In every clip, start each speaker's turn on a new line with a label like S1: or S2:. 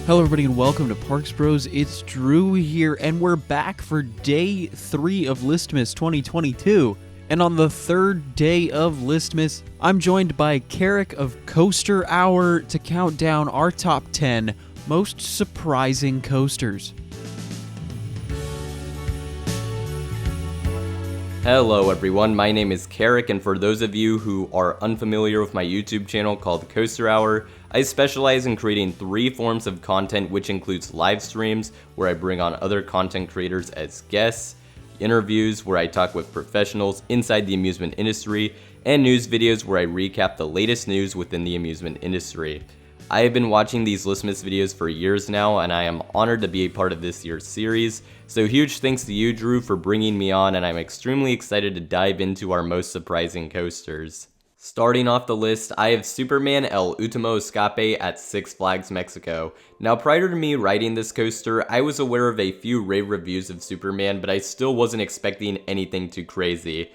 S1: Hello everybody and welcome to Parks Bros. It's Drew here and we're back for day 3 of Listmas 2022. And on the third day of Listmas, I'm joined by Carrick of Coaster Hour to count down our top 10 most surprising coasters.
S2: Hello everyone, my name is Carrick, and for those of you who are unfamiliar with my YouTube channel called Coaster Hour, I specialize in creating 3 forms of content, which includes live streams where I bring on other content creators as guests, interviews where I talk with professionals inside the amusement industry, and news videos where I recap the latest news within the amusement industry. I have been watching these Listmas videos for years now, and I am honored to be a part of this year's series. So huge thanks to you, Drew, for bringing me on, and I'm extremely excited to dive into our most surprising coasters. Starting off the list, I have Superman El Último Escape at Six Flags Mexico. Now, prior to me riding this coaster, I was aware of a few rave reviews of Superman, but I still wasn't expecting anything too crazy.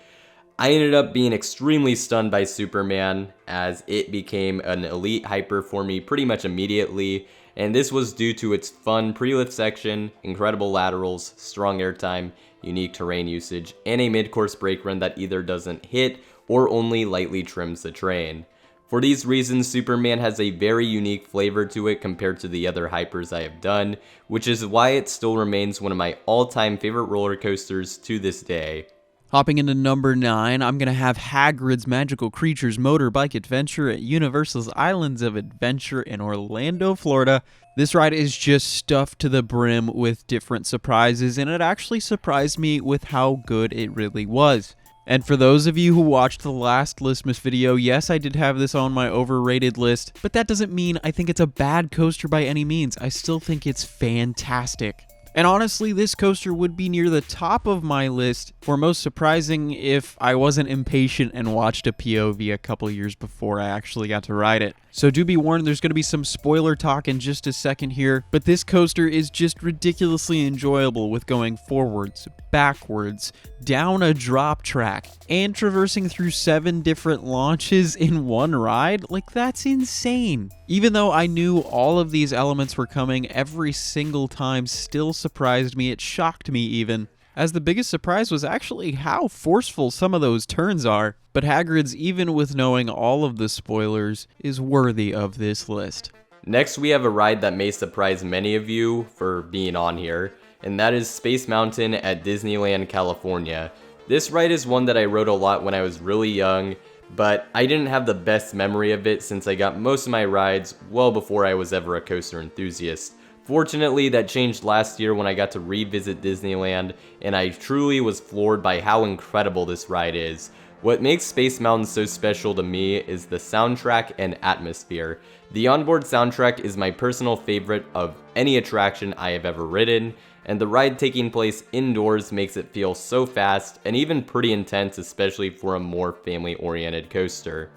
S2: I ended up being extremely stunned by Superman, as it became an elite hyper for me pretty much immediately, and this was due to its fun pre-lift section, incredible laterals, strong airtime, unique terrain usage, and a mid-course brake run that either doesn't hit or only lightly trims the train. For these reasons, Superman has a very unique flavor to it compared to the other hypers I have done, which is why it still remains one of my all-time favorite roller coasters to this day.
S1: Hopping into number 9, I'm going to have Hagrid's Magical Creatures Motorbike Adventure at Universal's Islands of Adventure in Orlando, Florida. This ride is just stuffed to the brim with different surprises, and it actually surprised me with how good it really was. And for those of you who watched the last Listmas video, yes, I did have this on my overrated list, but that doesn't mean I think it's a bad coaster by any means. I still think it's fantastic. And honestly, this coaster would be near the top of my list for most surprising if I wasn't impatient and watched a POV a couple years before I actually got to ride it. So do be warned, there's going to be some spoiler talk in just a second here, but this coaster is just ridiculously enjoyable with going forwards, backwards, down a drop track, and traversing through 7 different launches in one ride. Like, that's insane. Even though I knew all of these elements were coming, every single time still surprised me. It shocked me even, as the biggest surprise was actually how forceful some of those turns are. But Hagrid's, even with knowing all of the spoilers, is worthy of this list.
S2: Next, we have a ride that may surprise many of you for being on here, and that is Space Mountain at Disneyland, California. This ride is one that I rode a lot when I was really young, but I didn't have the best memory of it since I got most of my rides well before I was ever a coaster enthusiast. Fortunately, that changed last year when I got to revisit Disneyland, and I truly was floored by how incredible this ride is. What makes Space Mountain so special to me is the soundtrack and atmosphere. The onboard soundtrack is my personal favorite of any attraction I have ever ridden, and the ride taking place indoors makes it feel so fast and even pretty intense, especially for a more family-oriented coaster.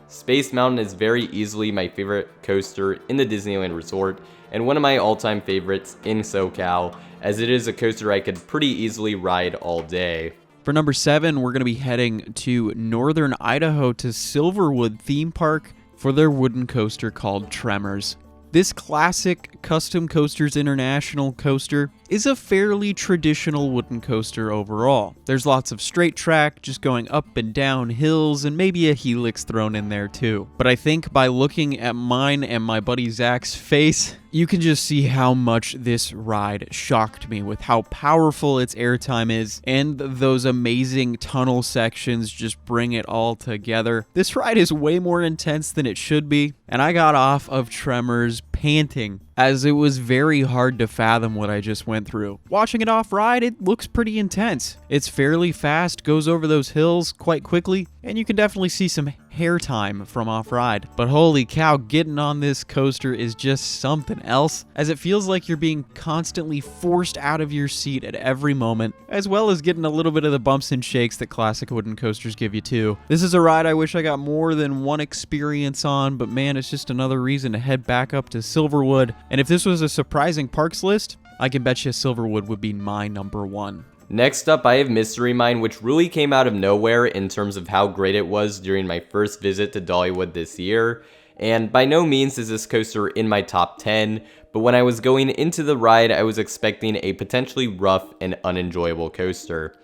S2: Space Mountain is very easily my favorite coaster in the Disneyland Resort, and one of my all-time favorites in SoCal, as it is a coaster I could pretty easily ride all day.
S1: For number 7, we're going to be heading to northern Idaho to Silverwood Theme Park for their wooden coaster called Tremors. This classic Custom Coasters International coaster is a fairly traditional wooden coaster overall. There's lots of straight track, just going up and down hills, and maybe a helix thrown in there too. But I think by looking at mine and my buddy Zach's face, you can just see how much this ride shocked me with how powerful its airtime is, and those amazing tunnel sections just bring it all together. This ride is way more intense than it should be, and I got off of Tremors panting, as it was very hard to fathom what I just went through. Watching it off-ride, it looks pretty intense. It's fairly fast, goes over those hills quite quickly, and you can definitely see some hair time from off-ride. But holy cow, getting on this coaster is just something else, as it feels like you're being constantly forced out of your seat at every moment, as well as getting a little bit of the bumps and shakes that classic wooden coasters give you too. This is a ride I wish I got more than one experience on, but man, it's just another reason to head back up to Silverwood. And if this was a surprising parks list, I can bet you Silverwood would be my number 1.
S2: Next up, I have Mystery Mine, which really came out of nowhere in terms of how great it was during my first visit to Dollywood this year. And by no means is this coaster in my top 10, but when I was going into the ride, I was expecting a potentially rough and unenjoyable coaster.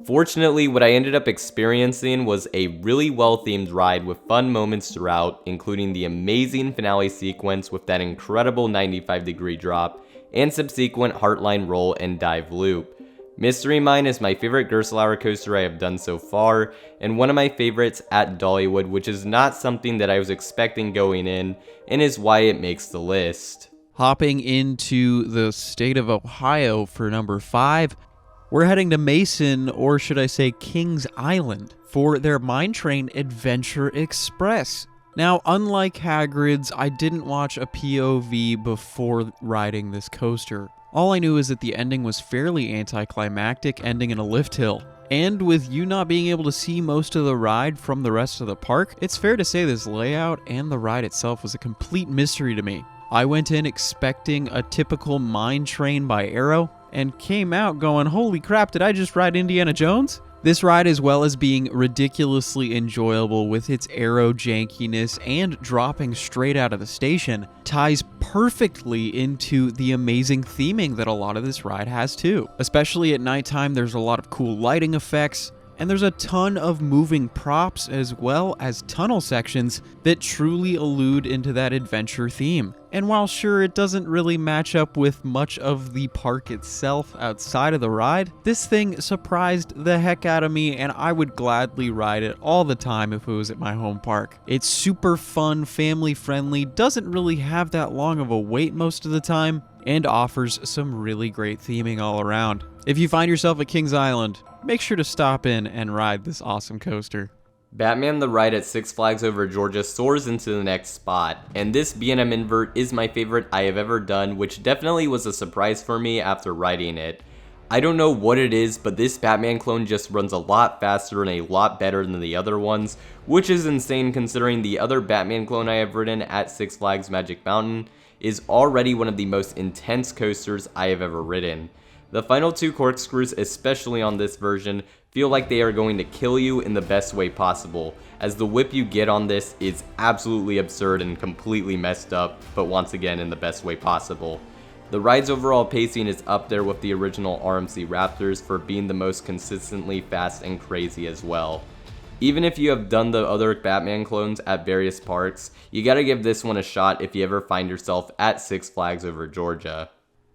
S2: Fortunately, what I ended up experiencing was a really well-themed ride with fun moments throughout, including the amazing finale sequence with that incredible 95-degree drop, and subsequent Heartline roll and dive loop. Mystery Mine is my favorite Gerstlauer coaster I have done so far, and one of my favorites at Dollywood, which is not something that I was expecting going in, and is why it makes the list.
S1: Hopping into the state of Ohio for number 5, we're heading to Mason, or should I say Kings Island, for their Mine Train Adventure Express. Now, unlike Hagrid's, I didn't watch a POV before riding this coaster. All I knew is that the ending was fairly anticlimactic, ending in a lift hill. And with you not being able to see most of the ride from the rest of the park, it's fair to say this layout and the ride itself was a complete mystery to me. I went in expecting a typical Mine Train by Arrow, and came out going, holy crap, did I just ride Indiana Jones? This ride, as well as being ridiculously enjoyable with its Arrow jankiness and dropping straight out of the station, ties perfectly into the amazing theming that a lot of this ride has too. Especially at nighttime, there's a lot of cool lighting effects, and there's a ton of moving props as well as tunnel sections that truly allude into that adventure theme. And while sure it doesn't really match up with much of the park itself outside of the ride, this thing surprised the heck out of me, and I would gladly ride it all the time if it was at my home park. It's super fun, family friendly, doesn't really have that long of a wait most of the time, and offers some really great theming all around. If you find yourself at Kings Island, make sure to stop in and ride this awesome coaster.
S2: Batman the Ride at Six Flags Over Georgia soars into the next spot, and this B&M invert is my favorite I have ever done, which definitely was a surprise for me after riding it. I don't know what it is, but this Batman clone just runs a lot faster and a lot better than the other ones, which is insane considering the other Batman clone I have ridden at Six Flags Magic Mountain is already one of the most intense coasters I have ever ridden. The final two corkscrews, especially on this version, feel like they are going to kill you in the best way possible, as the whip you get on this is absolutely absurd and completely messed up, but once again in the best way possible. The ride's overall pacing is up there with the original RMC Raptors for being the most consistently fast and crazy as well. Even if you have done the other Batman clones at various parks, you gotta give this one a shot if you ever find yourself at Six Flags Over Georgia.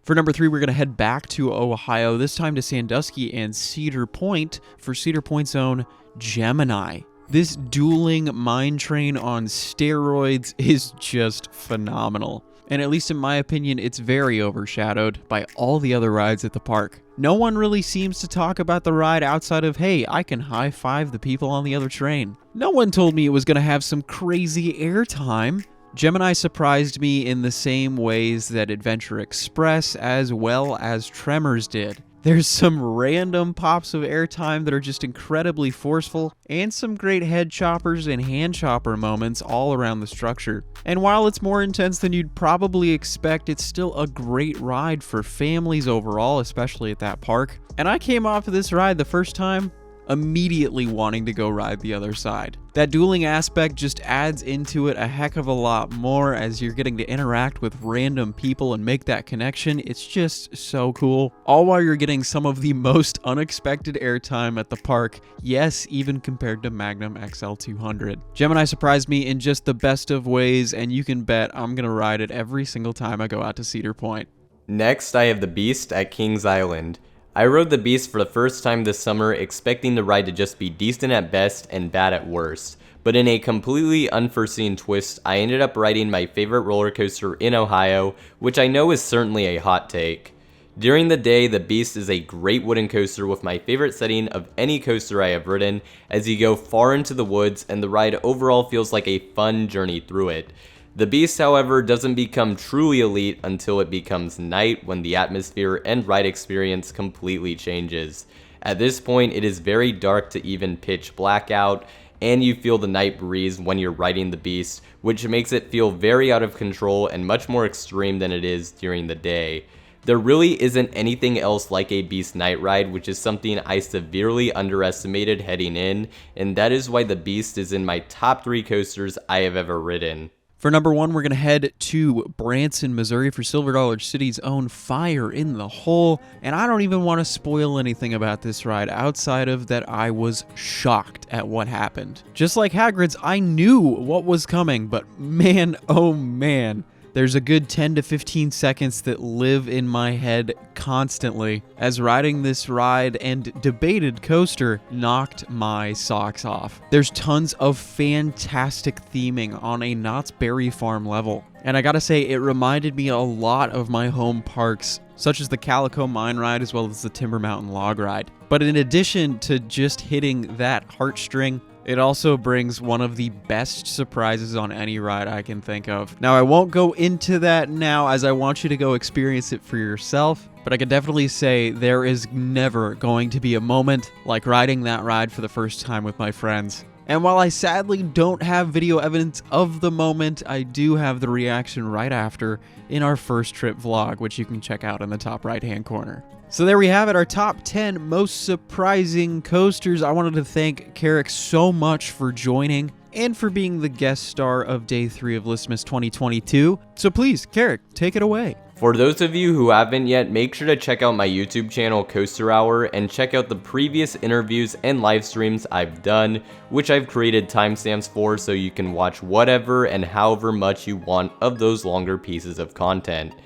S1: For number 3, we're going to head back to Ohio, this time to Sandusky and Cedar Point for Cedar Point's own Gemini. This dueling mine train on steroids is just phenomenal. And at least in my opinion, it's very overshadowed by all the other rides at the park. No one really seems to talk about the ride outside of, hey, I can high-five the people on the other train. No one told me it was going to have some crazy airtime. Gemini surprised me in the same ways that Adventure Express as well as Tremors did. There's some random pops of airtime that are just incredibly forceful, and some great head choppers and hand chopper moments all around the structure. And while it's more intense than you'd probably expect, it's still a great ride for families overall, especially at that park. And I came off of this ride the first time immediately wanting to go ride the other side. That dueling aspect just adds into it a heck of a lot more as you're getting to interact with random people and make that connection. It's just so cool. All while you're getting some of the most unexpected airtime at the park, yes, even compared to Magnum XL 200. Gemini surprised me in just the best of ways, and you can bet I'm gonna ride it every single time I go out to Cedar Point.
S2: Next, I have the Beast at Kings Island. I rode the Beast for the first time this summer, expecting the ride to just be decent at best and bad at worst. But in a completely unforeseen twist, I ended up riding my favorite roller coaster in Ohio, which I know is certainly a hot take. During the day, the Beast is a great wooden coaster with my favorite setting of any coaster I have ridden, as you go far into the woods and the ride overall feels like a fun journey through it. The Beast, however, doesn't become truly elite until it becomes night, when the atmosphere and ride experience completely changes. At this point, it is very dark to even pitch black out, and you feel the night breeze when you're riding the Beast, which makes it feel very out of control and much more extreme than it is during the day. There really isn't anything else like a Beast night ride, which is something I severely underestimated heading in, and that is why the Beast is in my top 3 coasters I have ever ridden.
S1: For number 1, we're going to head to Branson, Missouri for Silver Dollar City's own Fire in the Hole. And I don't even want to spoil anything about this ride outside of that I was shocked at what happened. Just like Hagrid's, I knew what was coming, but man, oh man. There's a good 10 to 15 seconds that live in my head constantly as riding this ride and debated coaster knocked my socks off. There's tons of fantastic theming on a Knott's Berry Farm level. And I gotta say, it reminded me a lot of my home parks, such as the Calico Mine Ride as well as the Timber Mountain Log Ride. But in addition to just hitting that heartstring, it also brings one of the best surprises on any ride I can think of. Now, I won't go into that now as I want you to go experience it for yourself, but I can definitely say there is never going to be a moment like riding that ride for the first time with my friends. And while I sadly don't have video evidence of the moment, I do have the reaction right after in our first trip vlog, which you can check out in the top right-hand corner. So there we have it, our top 10 most surprising coasters. I wanted to thank Carrick so much for joining and for being the guest star of Day 3 of Listmas 2022. So please, Carrick, take it away.
S2: For those of you who haven't yet, make sure to check out my YouTube channel, Coaster Hour, and check out the previous interviews and live streams I've done, which I've created timestamps for so you can watch whatever and however much you want of those longer pieces of content.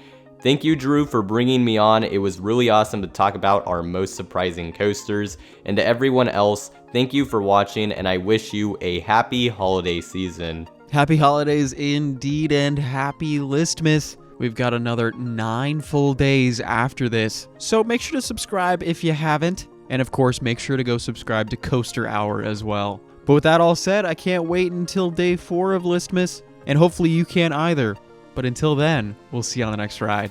S2: Thank you, Drew, for bringing me on. It was really awesome to talk about our most surprising coasters. And to everyone else, thank you for watching, and I wish you a happy holiday season.
S1: Happy holidays indeed, and happy Listmas. We've got another 9 full days after this, so make sure to subscribe if you haven't. And of course, make sure to go subscribe to Coaster Hour as well. But with that all said, I can't wait until Day 4 of Listmas, and hopefully you can't either. But until then, we'll see you on the next ride.